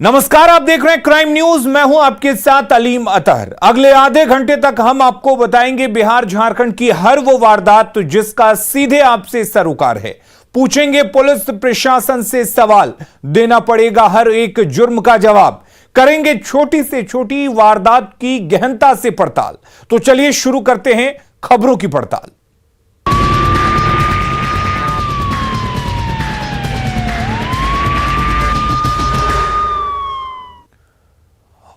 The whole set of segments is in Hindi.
नमस्कार, आप देख रहे हैं क्राइम न्यूज। मैं हूं आपके साथ अलीम अतहर। अगले आधे घंटे तक हम आपको बताएंगे बिहार झारखंड की हर वो वारदात जिसका सीधे आपसे सरोकार है। पूछेंगे पुलिस प्रशासन से सवाल, देना पड़ेगा हर एक जुर्म का जवाब। करेंगे छोटी से छोटी वारदात की गहनता से पड़ताल। तो चलिए शुरू करते हैं खबरों की पड़ताल।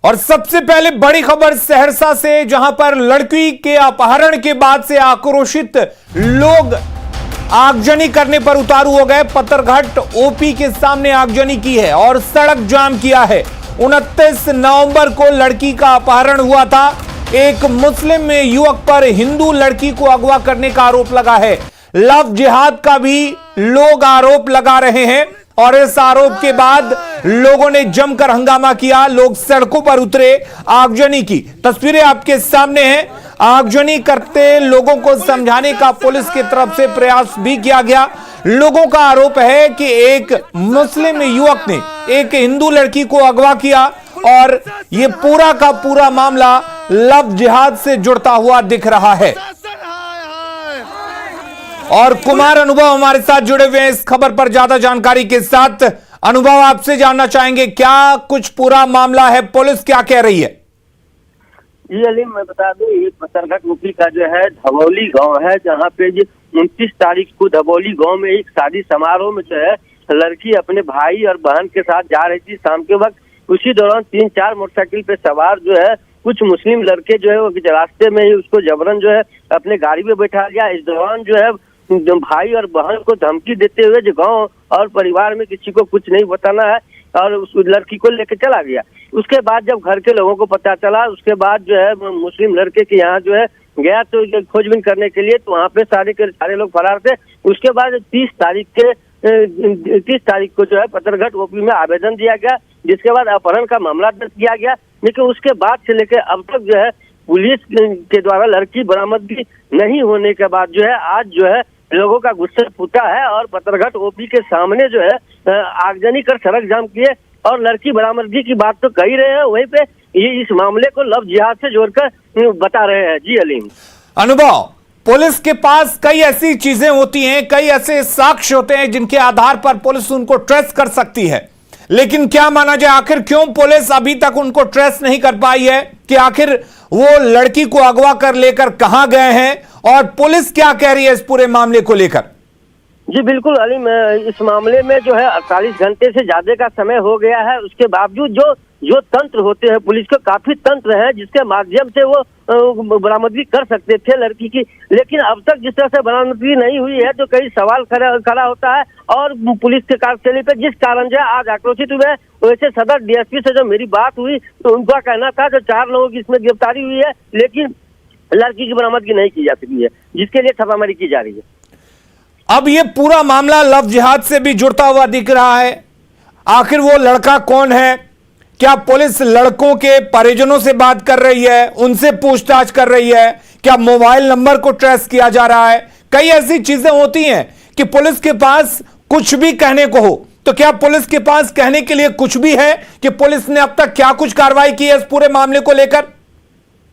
और सबसे पहले बड़ी खबर सहरसा से, जहां पर लड़की के अपहरण के बाद से आक्रोशित लोग आगजनी करने पर उतारू हो गए। पत्थरघाट ओपी के सामने आगजनी की है और सड़क जाम किया है। 29 नवंबर को लड़की का अपहरण हुआ था। एक मुस्लिम युवक पर हिंदू लड़की को अगवा करने का आरोप लगा है। लव जिहाद का भी लोग आरोप लगा रहे हैं और इस आरोप के बाद लोगों ने जमकर हंगामा किया। लोग सड़कों पर उतरे, आगजनी की तस्वीरें आपके सामने हैं। आगजनी करते लोगों को समझाने का पुलिस की तरफ से प्रयास भी किया गया। लोगों का आरोप है कि एक मुस्लिम युवक ने एक हिंदू लड़की को अगवा किया और यह पूरा का पूरा मामला लव जिहाद से जुड़ता हुआ दिख रहा है। और कुमार अनुभव हमारे साथ जुड़े हुए हैं इस खबर पर ज्यादा जानकारी के साथ। अनुभव, आपसे जानना चाहेंगे क्या कुछ पूरा मामला है, पुलिस क्या कह रही है? जी अलीम, मैं बता दूं, ये पत्थरघाट यूपी का जो है धबौली गांव है, जहां पे 29 तारीख को धबौली गांव में एक शादी समारोह में जो है लड़की अपने भाई और बहन के साथ जा रही थी शाम के वक्त। उसी दौरान 3-4 मोटरसाइकिल पे सवार जो है कुछ मुस्लिम लड़के जो है वो रास्ते में ही उसको जबरन जो है अपने गाड़ी में बैठा लिया। इस दौरान जो है भाई और बहन को धमकी देते हुए जो गांव और परिवार में किसी को कुछ नहीं बताना है और उस लड़की को लेकर चला गया। उसके बाद जब घर के लोगों को पता चला, उसके बाद जो है मुस्लिम लड़के के यहाँ जो है गया तो खोजबीन करने के लिए, तो वहाँ पे सारे के सारे लोग फरार थे। उसके बाद 30 तारीख को जो है पत्थरघाट ओपी में आवेदन दिया गया, जिसके बाद अपहरण का मामला दर्ज किया गया। लेकिन उसके बाद से लेकर अब तक जो है पुलिस के द्वारा लड़की बरामदगी नहीं होने के बाद जो है आज जो है लोगों का गुस्सा फूटा है और पत्थरघाट ओपी के सामने जो है आगजनी कर सड़क जाम किए और लड़की बरामदगी की बात तो कह रहे हैं, वहीं पे ये इस मामले को लव जिहाद से जोड़कर बता रहे हैं। जी अलीम। अनुभव, पुलिस के पास कई ऐसी चीजें होती हैं, कई ऐसे साक्ष्य होते हैं जिनके आधार पर पुलिस उनको ट्रेस कर सकती है, लेकिन क्या माना जाए, आखिर क्यों पुलिस अभी तक उनको ट्रेस नहीं कर पाई है कि आखिर वो लड़की को अगवा कर लेकर कहां गए हैं और पुलिस क्या कह रही है इस पूरे मामले को लेकर? जी बिल्कुल अलीम, इस मामले में जो है 48 घंटे से ज्यादा का समय हो गया है। उसके बावजूद जो तंत्र होते हैं पुलिस के, काफी तंत्र हैं जिसके माध्यम से वो बरामदगी कर सकते थे लड़की की, लेकिन अब तक जिस तरह से बरामदगी नहीं हुई है तो कई सवाल खड़ा होता है। और पुलिस के कार्यशैली पे जिस कारण जो आज आक्रोशित हुए, वैसे सदर डीएसपी से जो मेरी बात हुई तो उनका कहना था जो 4 लोगों की इसमें गिरफ्तारी हुई है, लेकिन लड़की की बरामदगी नहीं की जा सकी है, जिसके लिए छापामारी की जा रही है। अब ये पूरा मामला लव जिहाद से भी जुड़ता हुआ दिख रहा है। आखिर वो लड़का कौन है? क्या पुलिस लड़कों के परिजनों से बात कर रही है, उनसे पूछताछ कर रही है? क्या मोबाइल नंबर को ट्रेस किया जा रहा है? कई ऐसी चीजें होती हैं कि पुलिस के पास कुछ भी कहने को हो, तो क्या पुलिस के पास कहने के लिए कुछ भी है कि पुलिस ने अब तक क्या कुछ कार्रवाई की है इस पूरे मामले को लेकर?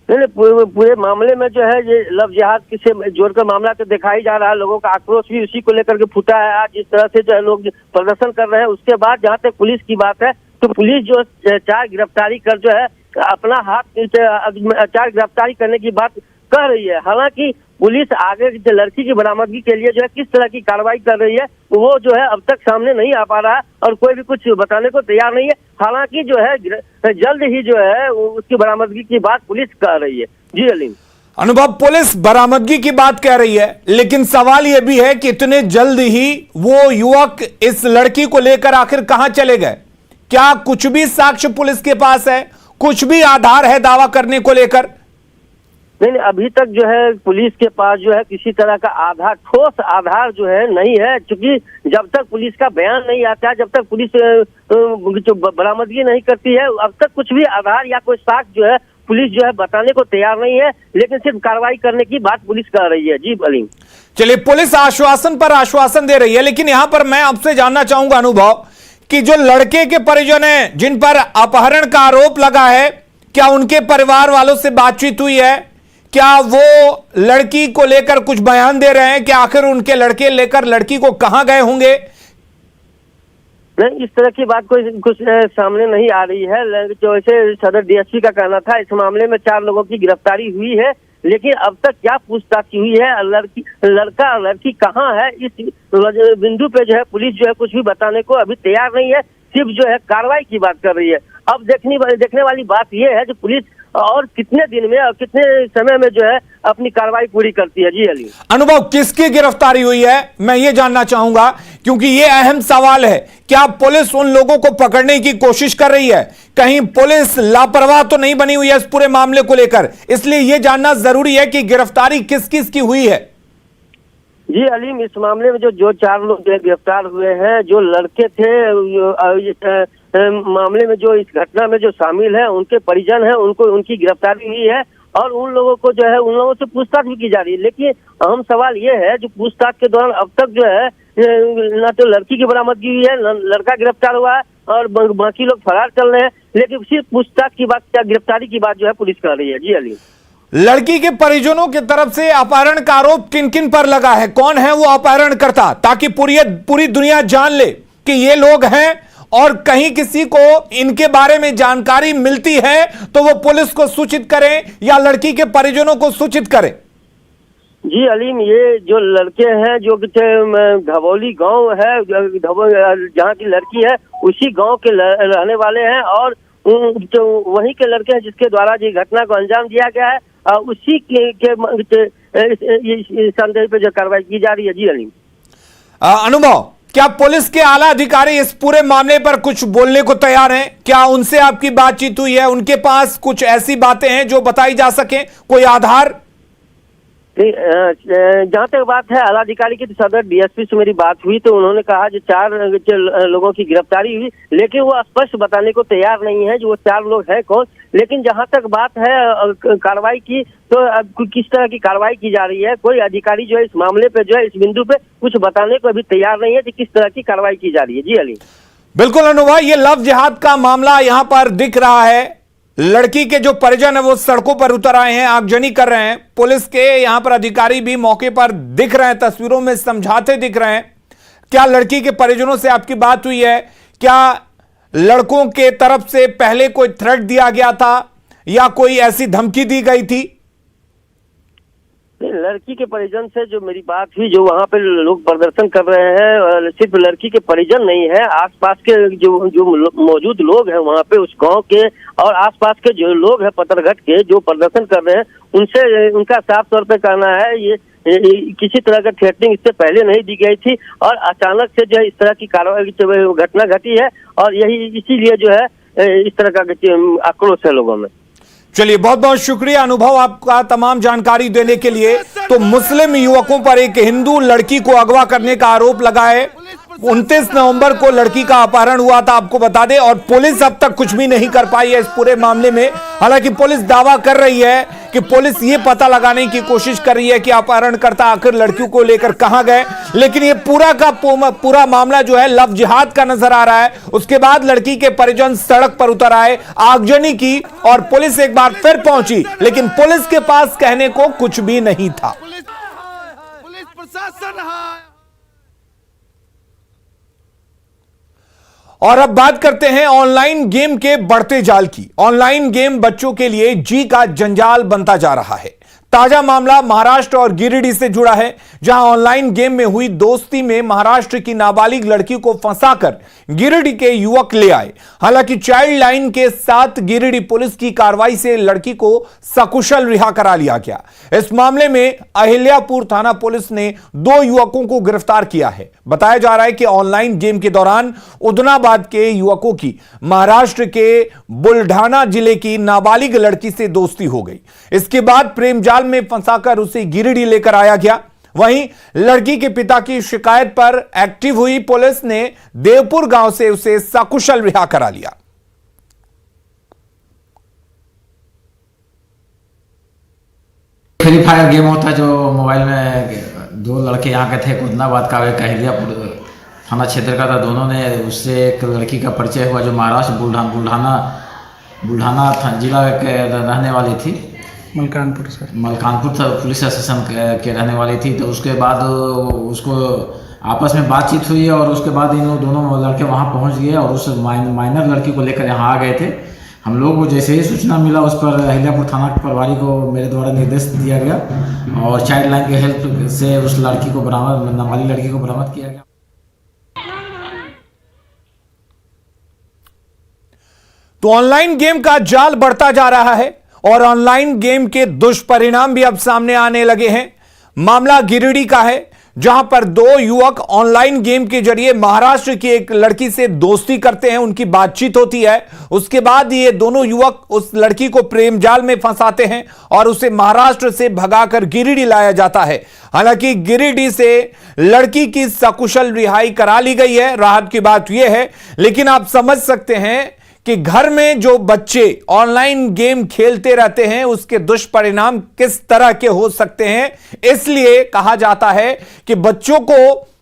नहीं, पूरे मामले में जो है ये लव जिहाद से जोड़कर मामला तो दिखा ही जा रहा है। लोगों का आक्रोश भी उसी को लेकर के फूटा है। आज जिस तरह से जो है लोग प्रदर्शन कर रहे हैं, उसके बाद जहाँ तक पुलिस की बात है तो पुलिस जो 4 गिरफ्तारी कर जो है अपना हाथ 4 गिरफ्तारी करने की बात कर रही है। हालांकि पुलिस आगे लड़की की बरामदगी के लिए जो है किस तरह की कार्रवाई कर रही है वो जो है अब तक सामने नहीं आ पा रहा है और कोई भी कुछ बताने को तैयार नहीं है। हालांकि जो है जल्द ही जो है उसकी बरामदगी की बात पुलिस कर रही है। जी अलीम। अनुभव, पुलिस बरामदगी की बात कह रही है, लेकिन सवाल यह भी है कि इतने जल्द ही वो युवक इस लड़की को लेकर आखिर कहां चले गए? क्या कुछ भी साक्ष्य पुलिस के पास है? कुछ भी आधार है दावा करने को लेकर? नहीं, अभी तक जो है पुलिस के पास जो है किसी तरह का आधार, ठोस आधार जो है नहीं है, क्योंकि जब तक पुलिस का बयान नहीं आता है, जब तक पुलिस जो बरामदगी नहीं करती है, अब तक कुछ भी आधार या कोई साक्ष्य जो है पुलिस जो है बताने को तैयार नहीं है, लेकिन सिर्फ कार्रवाई करने की बात पुलिस कर रही है। जी अलीम। चलिए, पुलिस आश्वासन पर आश्वासन दे रही है, लेकिन यहां पर मैं आपसे जानना चाहूंगा अनुभव कि जो लड़के के परिजन हैं जिन पर अपहरण का आरोप लगा है, क्या उनके परिवार वालों से बातचीत हुई है? क्या वो लड़की को लेकर कुछ बयान दे रहे हैं कि आखिर उनके लड़के लेकर लड़की को कहां गए होंगे? नहीं, इस तरह की बात कोई कुछ सामने नहीं आ रही है। जो ऐसे सदर डीएसपी का कहना था, इस मामले में 4 लोगों की गिरफ्तारी हुई है, लेकिन अब तक क्या पूछताछ हुई है, लड़का और लड़की कहाँ है, इस बिंदु पे जो है पुलिस जो है कुछ भी बताने को अभी तैयार नहीं है। सिर्फ जो है कार्रवाई की बात कर रही है। अब देखने वाली बात यह है कि पुलिस और कितने दिन में और कितने समय में जो है अपनी कार्रवाई पूरी करती है। जी अली, अनुभव, किसकी गिरफ्तारी हुई है मैं ये जानना चाहूंगा, क्योंकि ये अहम सवाल है। क्या पुलिस उन लोगों को पकड़ने की कोशिश कर रही है? कहीं पुलिस लापरवाह तो नहीं बनी हुई है इस पूरे मामले को लेकर? इसलिए यह जानना जरूरी है कि गिरफ्तारी किस किस की हुई है। जी अलीम, इस मामले में जो 4 लोग गिरफ्तार हुए हैं, जो लड़के थे मामले में, जो इस घटना में जो शामिल है, उनके परिजन हैं, उनकी गिरफ्तारी हुई है और उन लोगों को जो है उन लोगों से पूछताछ भी की जा रही है। लेकिन अहम सवाल ये है, जो पूछताछ के दौरान अब तक जो है न तो लड़की की बरामदगी हुई है, न लड़का गिरफ्तार हुआ है और बाकी लोग फरार चल रहे हैं। लेकिन सिर्फ पूछताछ की बात या गिरफ्तारी की बात जो है पुलिस कर रही है। जी अली, लड़की के परिजनों की तरफ से अपहरण का आरोप किन किन पर लगा है? कौन है वो अपहरणकर्ता, ताकि पूरी दुनिया जान ले कि ये लोग हैं, और कहीं किसी को इनके बारे में जानकारी मिलती है तो वो पुलिस को सूचित करें या लड़की के परिजनों को सूचित करें। जी अलीम, ये जो लड़के हैं, जो धवौली गांव है, जहाँ की लड़की है, उसी गांव के रहने वाले हैं और जो वहीं के लड़के हैं जिसके द्वारा ये घटना को अंजाम दिया गया है, उसी के संदेह पे जो कार्रवाई की जा रही है। जी अलीम, अनुभव, क्या पुलिस के आला अधिकारी इस पूरे मामले पर कुछ बोलने को तैयार हैं? क्या उनसे आपकी बातचीत हुई है? उनके पास कुछ ऐसी बातें हैं जो बताई जा सके, कोई आधार? जहाँ तक बात है आलाधिकारी की, तो सदर डीएसपी से मेरी बात हुई तो उन्होंने कहा जो 4 लोगों की गिरफ्तारी हुई, लेकिन वो स्पष्ट बताने को तैयार नहीं है जो वो 4 लोग हैं कौन। लेकिन जहाँ तक बात है कार्रवाई की, तो किस तरह की कार्रवाई की जा रही है, कोई अधिकारी जो है इस मामले पे जो है इस बिंदु पे कुछ बताने को अभी तैयार नहीं है कि किस तरह की कार्रवाई की जा रही है। जी अली, बिल्कुल अनुभव, ये लव जिहाद का मामला यहां पर दिख रहा है। लड़की के जो परिजन है वो सड़कों पर उतर आए हैं, आगजनी कर रहे हैं। पुलिस के यहां पर अधिकारी भी मौके पर दिख रहे हैं, तस्वीरों में समझाते दिख रहे हैं। क्या लड़की के परिजनों से आपकी बात हुई है? क्या लड़कों के तरफ से पहले कोई थ्रेट दिया गया था या कोई ऐसी धमकी दी गई थी? लड़की के परिजन से जो मेरी बात हुई, जो वहाँ पे लोग प्रदर्शन कर रहे हैं, और सिर्फ लड़की के परिजन नहीं है, आसपास के जो मौजूद लोग हैं वहाँ पे, उस गांव के और आसपास के जो लोग हैं पतरघट के जो प्रदर्शन कर रहे हैं, उनसे उनका साफ तौर पे कहना है ये किसी तरह का थ्रेटनिंग इससे पहले नहीं दी गई थी और अचानक से जो है इस तरह की कार्रवाई घटना घटी है और यही इसीलिए जो है इस तरह का आक्रोश है लोगों में। चलिए, बहुत बहुत शुक्रिया अनुभव आपका तमाम जानकारी देने के लिए। तो मुस्लिम युवकों पर एक हिंदू लड़की को अगवा करने का आरोप लगा है। 29 नवंबर को लड़की का अपहरण हुआ था, आपको बता दें, और पुलिस अब तक कुछ भी नहीं कर पाई है इस पूरे मामले में। हालांकि पुलिस दावा कर रही है कि पुलिस ये पता लगाने की कोशिश कर रही है कि अपहरणकर्ता आखिर लड़कियों को लेकर कहां गए, लेकिन ये पूरा मामला जो है लव जिहाद का नजर आ रहा है। उसके बाद लड़की के परिजन सड़क पर उतर आए, आगजनी की और पुलिस एक बार फिर पहुंची, लेकिन पुलिस के पास कहने को कुछ भी नहीं था। पुलिस प्रशासन और अब बात करते हैं ऑनलाइन गेम के बढ़ते जाल की। ऑनलाइन गेम बच्चों के लिए जी का जंजाल बनता जा रहा है। ताजा मामला महाराष्ट्र और गिरिडीह से जुड़ा है, जहां ऑनलाइन गेम में हुई दोस्ती में महाराष्ट्र की नाबालिग लड़की को फंसाकर गिरिडीह के युवक ले आए। हालांकि चाइल्ड लाइन के साथ गिरिडीह पुलिस की कार्रवाई से लड़की को सकुशल रिहा करा लिया गया। इस मामले में अहिल्यापुर थाना पुलिस ने 2 युवकों को गिरफ्तार किया है। बताया जा रहा है कि ऑनलाइन गेम के दौरान उदनाबाद के युवकों की महाराष्ट्र के बुलढाना जिले की नाबालिग लड़की से दोस्ती हो गई। इसके बाद प्रेम जाल में फंसाकर उसे गिरिडीह लेकर आया गया। वहीं लड़की के पिता की शिकायत पर एक्टिव हुई पुलिस ने देवपुर गांव से उसे सकुशल रिहा करा लिया। फ्री फायर गेम होता है जो मोबाइल में, 2 लड़के यहाँ के थे, उदनाबाद का, एक अहिल्यापुर थाना क्षेत्र का था। दोनों ने उससे एक लड़की का परिचय हुआ जो महाराष्ट्र बुल्ढाना जिला के रहने वाली थी, मलकानपुर सर। मलकानपुर पुलिस स्टेशन के रहने वाली थी। तो उसके बाद उसको आपस में बातचीत हुई और उसके बाद इन दोनों लड़के वहाँ पहुँच गए और उस माइनर लड़की को लेकर यहाँ आ गए थे। हम लोग को जैसे ही सूचना मिला उस पर अहिल्यापुर थाना के प्रभारी को मेरे द्वारा निर्देश दिया गया और चाइल्ड लाइन के हेल्प से उस लड़की को नाबालिग लड़की को बरामद किया गया। तो ऑनलाइन गेम का जाल बढ़ता जा रहा है और ऑनलाइन गेम के दुष्परिणाम भी अब सामने आने लगे हैं। मामला गिरिडीह का है, जहां पर दो युवक ऑनलाइन गेम के जरिए महाराष्ट्र की एक लड़की से दोस्ती करते हैं, उनकी बातचीत होती है। उसके बाद ये दोनों युवक उस लड़की को प्रेम जाल में फंसाते हैं और उसे महाराष्ट्र से भगाकर गिरिडीह लाया जाता है। हालांकि गिरिडीह से लड़की की सकुशल रिहाई करा ली गई है, राहत की बात यह है। लेकिन आप समझ सकते हैं कि घर में जो बच्चे ऑनलाइन गेम खेलते रहते हैं उसके दुष्परिणाम किस तरह के हो सकते हैं। इसलिए कहा जाता है कि बच्चों को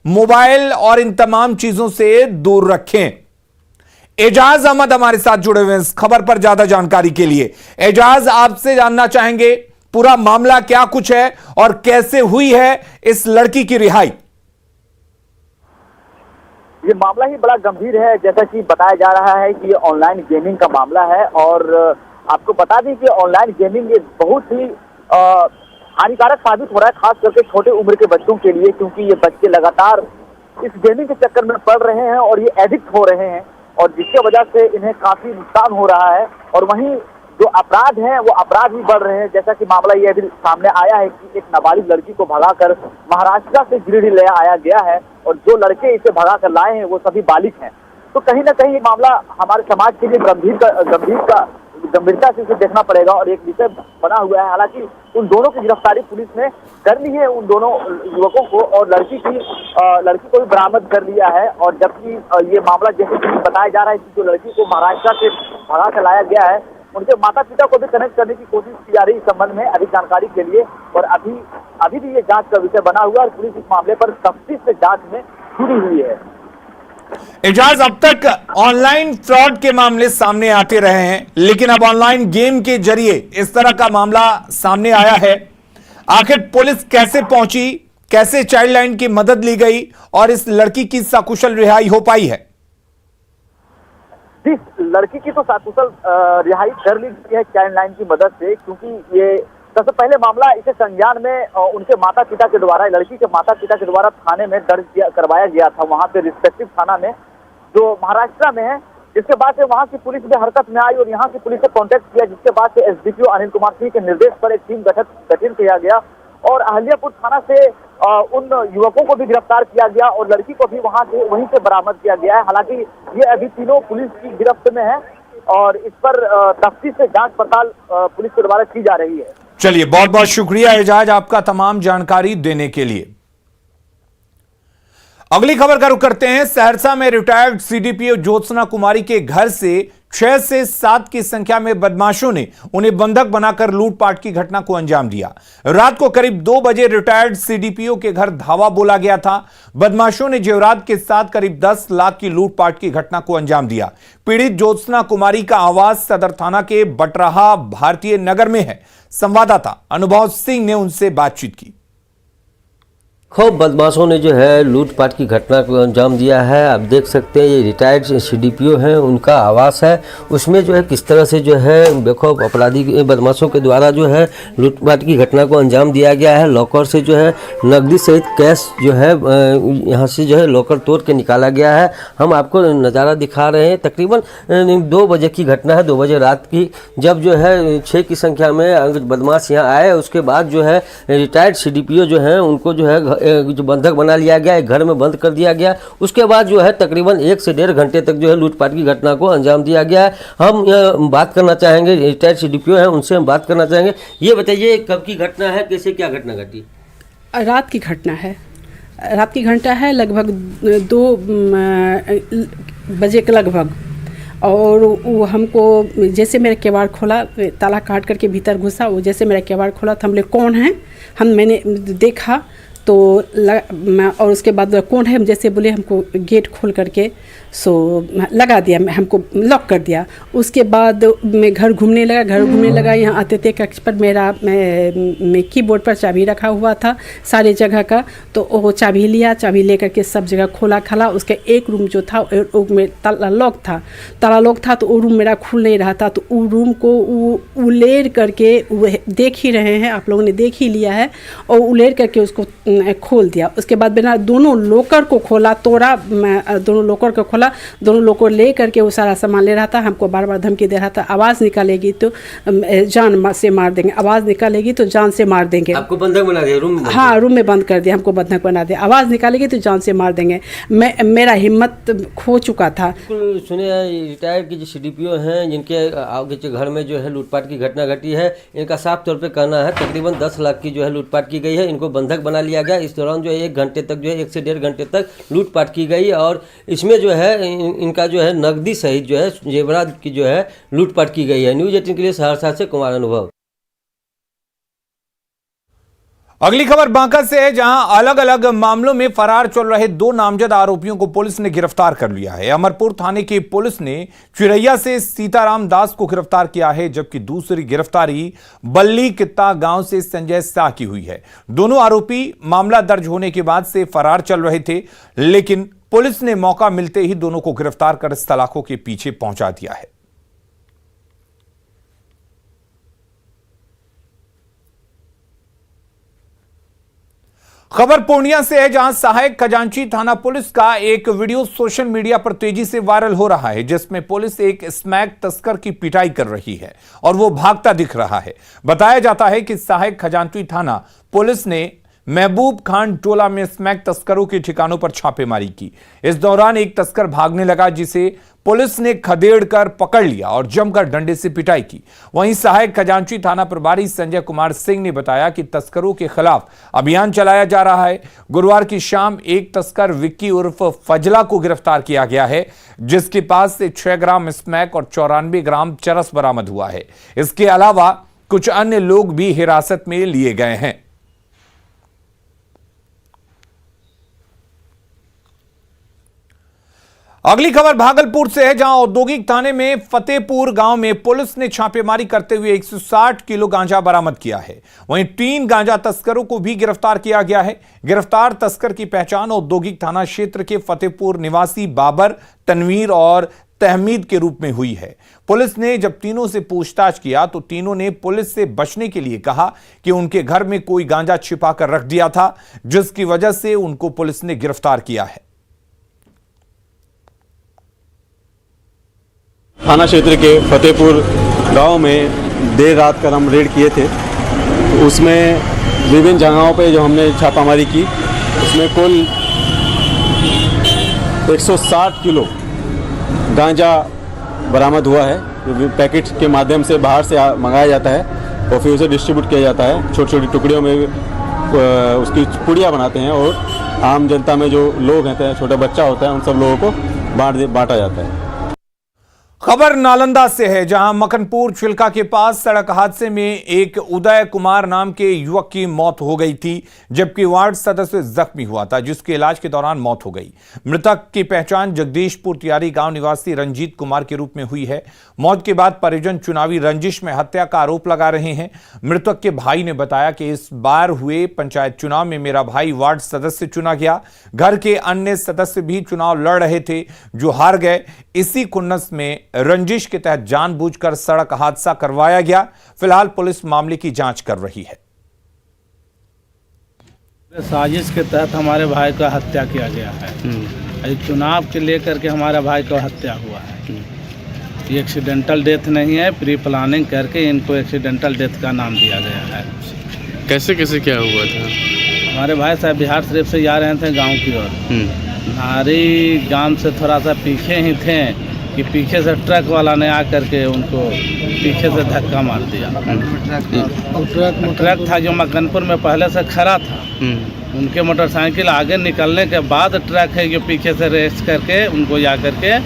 मोबाइल और इन तमाम चीजों से दूर रखें। एजाज अहमद हमारे साथ जुड़े हुए हैं इस खबर पर ज्यादा जानकारी के लिए। एजाज, आपसे जानना चाहेंगे पूरा मामला क्या कुछ है और कैसे हुई है इस लड़की की रिहाई। ये मामला ही बड़ा गंभीर है, जैसा कि बताया जा रहा है कि ये ऑनलाइन गेमिंग का मामला है। और आपको बता दें कि ऑनलाइन गेमिंग ये बहुत ही हानिकारक साबित हो रहा है, खास करके छोटे उम्र के बच्चों के लिए, क्योंकि ये बच्चे लगातार इस गेमिंग के चक्कर में पड़ रहे हैं और ये एडिक्ट हो रहे हैं और जिसकी वजह से इन्हें काफी नुकसान हो रहा है। और वहीं जो अपराध हैं वो अपराध भी बढ़ रहे हैं, जैसा कि मामला ये अभी सामने आया है कि एक नाबालिग लड़की को भगाकर महाराष्ट्र से गिरिडीह ले आया गया है और जो लड़के इसे भगा कर लाए हैं वो सभी बालिग हैं। तो कहीं ना कहीं ये मामला हमारे समाज के लिए गंभीरता से इसे देखना पड़ेगा और एक विषय बना हुआ है। हालांकि उन दोनों की गिरफ्तारी पुलिस ने कर ली है, उन दोनों युवकों को, और लड़की को भी बरामद कर लिया है। और जबकि ये मामला जैसे कि बताया जा रहा है कि जो लड़की को महाराष्ट्र से भगा कर लाया गया है उनके माता पिता को भी कनेक्ट करने की कोशिश की जा रही है इस संबंध में अधिक जानकारी के लिए। और अभी भी ये जांच का विषय बना हुआ है और पुलिस इस मामले पर सख्ती से जांच में जुटी हुई है। एजाज, अब तक ऑनलाइन फ्रॉड के मामले सामने आते रहे हैं, लेकिन अब ऑनलाइन गेम के जरिए इस तरह का मामला सामने आया है। आखिर पुलिस कैसे पहुंची, कैसे चाइल्ड लाइन की मदद ली गई और इस लड़की की सकुशल रिहाई हो पाई है? जिस लड़की की तो सकुशल रिहाई कर ली गई है चाइल्ड लाइन की मदद से, क्योंकि ये सबसे पहले मामला इसे संज्ञान में उनके माता पिता के द्वारा, लड़की के माता पिता के द्वारा थाने में दर्ज करवाया गया था, वहां पे रिस्पेक्टिव थाना में जो महाराष्ट्र में है। जिसके बाद से वहां की पुलिस भी हरकत में आई और यहाँ की पुलिस से कांटेक्ट किया, जिसके बाद से एसडीपीओ अनिल कुमार सिंह के निर्देश पर एक टीम गठन किया गया और अहिल्यापुर थाना से उन युवकों को भी गिरफ्तार किया गया और लड़की को भी वहीं से बरामद किया गया है। हालांकि ये अभी तीनों पुलिस की गिरफ्त में है और इस पर तफ्तीश से जांच पड़ताल पुलिस के द्वारा की जा रही है। चलिए, बहुत बहुत शुक्रिया एजाज आपका तमाम जानकारी देने के लिए। अगली खबर का रुख करते हैं। सहरसा में रिटायर्ड सीडीपीओ ज्योत्सना कुमारी के घर से 6 से 7 की संख्या में बदमाशों ने उन्हें बंधक बनाकर लूटपाट की घटना को अंजाम दिया। रात को करीब 2 बजे रिटायर्ड सीडीपीओ के घर धावा बोला गया था। बदमाशों ने जेवरात के साथ करीब 10 लाख की लूटपाट की घटना को अंजाम दिया। पीड़ित ज्योत्सना कुमारी का आवास सदर थाना के बटराहा भारतीय नगर में है। संवाददाता अनुभव सिंह ने उनसे बातचीत की। खूब बदमाशों ने जो है लूटपाट की घटना को अंजाम दिया है। आप देख सकते हैं ये रिटायर्ड सीडीपीओ हैं, उनका आवास है, उसमें जो है किस तरह से जो है बेखौफ अपराधी बदमाशों के द्वारा जो है लूटपाट की घटना को अंजाम दिया गया है। लॉकर से जो है नकदी सहित कैश जो है यहाँ से जो है लॉकर तोड़ के निकाला गया है। हम आपको नज़ारा दिखा रहे हैं। तकरीबन 2 बजे की घटना है, 2 बजे रात की, जब जो है 6 की संख्या में बदमाश यहाँ आए। उसके बाद जो है रिटायर्ड सीडीपीओ जो है उनको जो है जो बंधक बना लिया गया, एक घर में बंद कर दिया गया। उसके बाद जो है तकरीबन 1 से 1.5 घंटे तक जो है लूटपाट की घटना को अंजाम दिया गया है। हम बात करना चाहेंगे, रिटायर्ड सीडीपीओ हैं, उनसे हम बात करना चाहेंगे। ये बताइए कब की घटना है, कैसे क्या घटना घटी? रात की घटना है, रात की घटना है, लगभग 2 बजे के लगभग। और वो हमको जैसे मेरा केवाड़ खोला, ताला काट करके भीतर घुसा, वो जैसे मेरा केवाड़ खोला तो हम लोग कौन हैं, मैंने देखा तो और उसके बाद कौन है, हम जैसे बोले हमको गेट खोल करके सो लगा दिया, हमको लॉक कर दिया। उसके बाद मैं घर घूमने लगा। यहाँ आते थे कक्ष पर मैं कीबोर्ड पर चाबी रखा हुआ था सारे जगह का, तो वो चाबी ले करके सब जगह खोला खाला। उसके एक रूम जो था में ताला लॉक था, तो वो रूम मेरा खुल नहीं रहा था, तो वो रूम को उलेर करके देख ही रहे हैं, आप लोगों ने देख ही लिया है, और उलेर करके उसको खोल दिया। उसके बाद मैंने दोनों लॉकर को खोला, दोनों लॉकर को खोला, दोनों लोग को ले करके वो सारा सामान ले रहा था। हमको बार बार धमकी दे रहा था, आवाज़ निकालेगी तो जान से मार देंगे, आवाज़ निकालेगी तो जान से मार देंगे। आपको बंधक बना दिया रूम में? हाँ, रूम में बंद कर दिया, हमको बंधक बना दिया, आवाज़ निकालेगी तो जान से मार देंगे। मेरा हिम्मत खो चुका था। सुने रिटायर्ड के जो CDPO हैं जिनके आगे घर में जो है लूटपाट की घटना घटी है, इनका साफ तौर पे कहना है तकरीबन 10 लाख की जो है लूटपाट की गई है। इनको बंधक बना लिया गया। इस दौरान जो है 1 घंटे तक जो है 1 से 1.5 घंटे तक लूटपाट की गई, और इसमें जो है इनका जो है नकदी सहित जो है जेवरात की जो है लूटपाट की गई है। न्यूज़ 18 के लिए सहरसा से कुमार अनुभव। अगली खबर बांका से है, जहां अलग अलग मामलों में फरार चल रहे 2 नामजद आरोपियों को पुलिस ने गिरफ्तार कर लिया है। अमरपुर थाने की पुलिस ने चिरैया से सीताराम दास को गिरफ्तार किया है, जबकि दूसरी गिरफ्तारी बल्ली कित्ता गांव से संजय शाह की हुई है। दोनों आरोपी मामला दर्ज होने के बाद से फरार चल रहे थे, लेकिन पुलिस ने मौका मिलते ही दोनों को गिरफ्तार कर सलाखों के पीछे पहुंचा दिया है। खबर पूर्णिया से है, जहां सहायक खजांची थाना पुलिस का एक वीडियो सोशल मीडिया पर तेजी से वायरल हो रहा है, जिसमें पुलिस एक स्मैक तस्कर की पिटाई कर रही है और वो भागता दिख रहा है। बताया जाता है कि सहायक खजांची थाना पुलिस ने महबूब खान टोला में स्मैक तस्करों के ठिकानों पर छापेमारी की। इस दौरान एक तस्कर भागने लगा, जिसे पुलिस ने खदेड़ कर पकड़ लिया और जमकर डंडे से पिटाई की। वहीं सहायक खजांची थाना प्रभारी संजय कुमार सिंह ने बताया कि तस्करों के खिलाफ अभियान चलाया जा रहा है। गुरुवार की शाम एक तस्कर विक्की उर्फ फजला को गिरफ्तार किया गया है, जिसके पास से 6 ग्राम स्मैक और 94 ग्राम चरस बरामद हुआ है। इसके अलावा कुछ अन्य लोग भी हिरासत में लिए गए हैं। अगली खबर भागलपुर से है, जहां औद्योगिक थाने में फतेहपुर गांव में पुलिस ने छापेमारी करते हुए 160 किलो गांजा बरामद किया है। वहीं 3 गांजा तस्करों को भी गिरफ्तार किया गया है। गिरफ्तार तस्कर की पहचान औद्योगिक थाना क्षेत्र के फतेहपुर निवासी बाबर, तनवीर और तहमीद के रूप में हुई है। पुलिस ने जब तीनों से पूछताछ किया तो तीनों ने पुलिस से बचने के लिए कहा कि उनके घर में कोई गांजा छिपा कर रख दिया था, जिसकी वजह से उनको पुलिस ने गिरफ्तार किया है। थाना क्षेत्र के फतेहपुर गांव में देर रात का हम रेड किए थे, तो उसमें विभिन्न जगहों पे जो हमने छापामारी की, उसमें कुल 160 किलो गांजा बरामद हुआ है, जो पैकेट के माध्यम से बाहर से मंगाया जाता है और फिर उसे डिस्ट्रीब्यूट किया जाता है। छोटी छोटी टुकड़ियों में उसकी पुड़ियाँ बनाते हैं और आम जनता में जो लोग हैं, छोटा बच्चा होता है, उन सब लोगों को बांटा जाता है। खबर नालंदा से है, जहां मकनपुर चिल्का के पास सड़क हादसे में एक उदय कुमार नाम के युवक की मौत हो गई थी, जबकि वार्ड सदस्य जख्मी हुआ था, जिसके इलाज के दौरान मौत हो गई। मृतक की पहचान जगदीशपुर तियारी गांव निवासी रंजीत कुमार के रूप में हुई है। मौत के बाद परिजन चुनावी रंजिश में हत्या का आरोप लगा रहे हैं। मृतक के भाई ने बताया कि इस बार हुए पंचायत चुनाव में मेरा भाई वार्ड सदस्य चुना गया। घर के अन्य सदस्य भी चुनाव लड़ रहे थे, जो हार गए। इसी खुन्नस में रंजिश के तहत जानबूझकर सड़क हादसा करवाया गया। फिलहाल पुलिस मामले की जांच कर रही है। साजिश के तहत हमारे भाई का हत्या किया गया है। चुनाव के लेकर के हमारे भाई का हत्या हुआ है। ये एक्सीडेंटल डेथ नहीं है, प्री प्लानिंग करके इनको एक्सीडेंटल डेथ का नाम दिया गया है। कैसे कैसे क्या हुआ था? हमारे भाई साहब बिहार शरीफ से जा रहे थे गांव की ओर। नारी गांव से थोड़ा सा पीछे ही थे कि पीछे से ट्रक वाला ने आकर के उनको पीछे से धक्का मार दिया। ट्रक था जो मकनपुर में पहले से खड़ा था, उनके मोटरसाइकिल आगे निकलने के बाद ट्रक है जो पीछे से रेस करके उनको जा करके।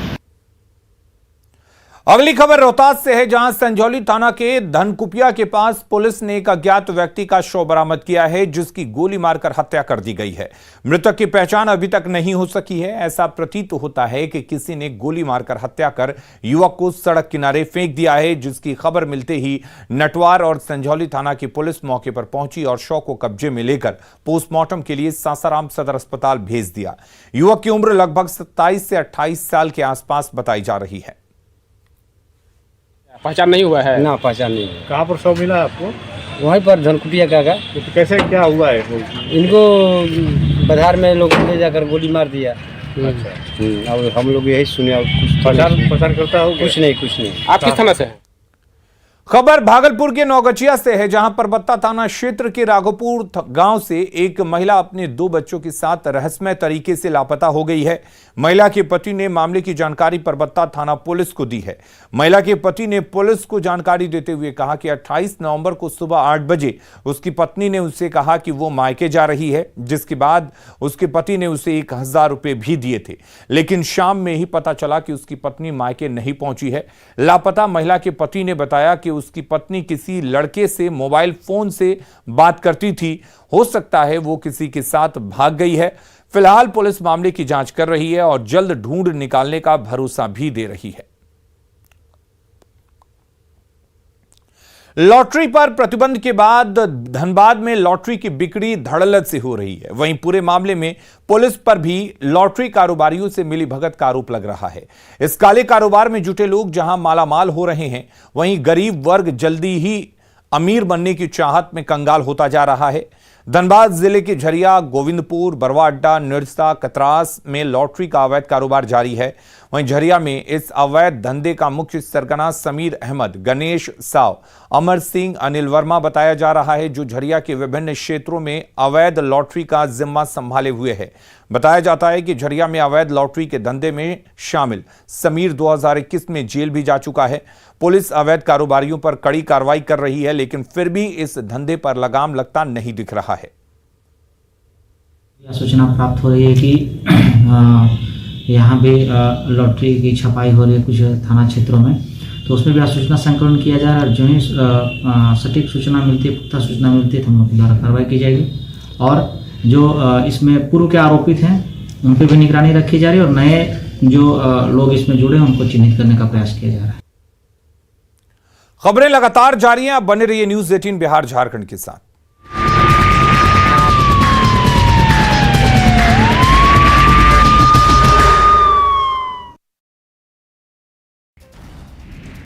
अगली खबर रोहतास से है, जहां संजौली थाना के धनकुपिया के पास पुलिस ने एक अज्ञात व्यक्ति का शव बरामद किया है, जिसकी गोली मारकर हत्या कर दी गई है। मृतक की पहचान अभी तक नहीं हो सकी है। ऐसा प्रतीत होता है कि किसी ने गोली मारकर हत्या कर युवक को सड़क किनारे फेंक दिया है, जिसकी खबर मिलते ही नटवार और संजौली थाना की पुलिस मौके पर पहुंची और शव को कब्जे में लेकर पोस्टमार्टम के लिए सासाराम सदर अस्पताल भेज दिया। युवक की उम्र लगभग 27 से 28 साल के आसपास बताई जा रही है। पहचान नहीं हुआ है ना, पहचान नहीं है। कहाँ पर शव मिला आपको? वहीं पर धनकुटिया का तो कैसे क्या हुआ है? इनको बाजार में लोग ले जाकर गोली मार दिया। अच्छा। अब हम लोग यही सुने और कुछ पहचान करता हो? कुछ नहीं। आप किस थाना से हैं? खबर भागलपुर के नौगछिया से है, जहां परबत्ता थाना क्षेत्र के राघोपुर गांव से एक महिला अपने 2 बच्चों के साथ रहस्यमय तरीके से लापता हो गई है। महिला के पति ने मामले की जानकारी परबत्ता थाना पुलिस को दी है। महिला के पति ने पुलिस को जानकारी देते हुए कहा कि 28 नवंबर को सुबह 8 बजे उसकी पत्नी ने उससे कहा कि वो मायके जा रही है, जिसके बाद उसके पति ने उसे 1000 रुपए भी दिए थे, लेकिन शाम में ही पता चला कि उसकी पत्नी मायके नहीं पहुंची है। लापता महिला के पति ने बताया कि उसकी पत्नी किसी लड़के से मोबाइल फोन से बात करती थी। हो सकता है वो किसी के साथ भाग गई है। फिलहाल पुलिस मामले की जांच कर रही है और जल्द ढूंढ निकालने का भरोसा भी दे रही है। लॉटरी पर प्रतिबंध के बाद धनबाद में लॉटरी की बिक्री धड़ल्ले से हो रही है। वहीं पूरे मामले में पुलिस पर भी लॉटरी कारोबारियों से मिलीभगत का आरोप लग रहा है। इस काले कारोबार में जुटे लोग जहां मालामाल हो रहे हैं, वहीं गरीब वर्ग जल्दी ही अमीर बनने की चाहत में कंगाल होता जा रहा है। धनबाद जिले के झरिया, गोविंदपुर, बरवा अड्डा, निरसा, कतरास में लॉटरी का अवैध कारोबार जारी है। वहीं झरिया में इस अवैध धंधे का मुख्य सरगना समीर अहमद, गणेश साव, अमर सिंह, अनिल वर्मा बताया जा रहा है, जो झरिया के विभिन्न क्षेत्रों में अवैध लॉटरी का जिम्मा संभाले हुए है। बताया जाता है कि झरिया में अवैध लॉटरी के धंधे में शामिल समीर 2021 में जेल भी जा चुका है। पुलिस अवैध कारोबारियों पर कड़ी कार्रवाई कर रही है, लेकिन फिर भी इस धंधे पर लगाम लगता नहीं दिख रहा है। सूचना प्राप्त हो रही है कि यहाँ पे लॉटरी की छपाई हो रही है कुछ थाना क्षेत्रों में, तो उसमें भी सूचना संकलन किया जा रहा है। जो ही सटीक सूचना मिलती है, पुख्ता सूचना मिलती है, तो हम लोग द्वारा कार्रवाई की जाएगी। और जो इसमें पूर्व के आरोपित हैं उन पर भी निगरानी रखी जा रही है और नए जो लोग इसमें जुड़े हैं उनको चिन्हित करने का प्रयास किया जा रहा है। खबरें लगातार जारी हैं। आप बने रहिए न्यूज़ 18 बिहार झारखंड के साथ।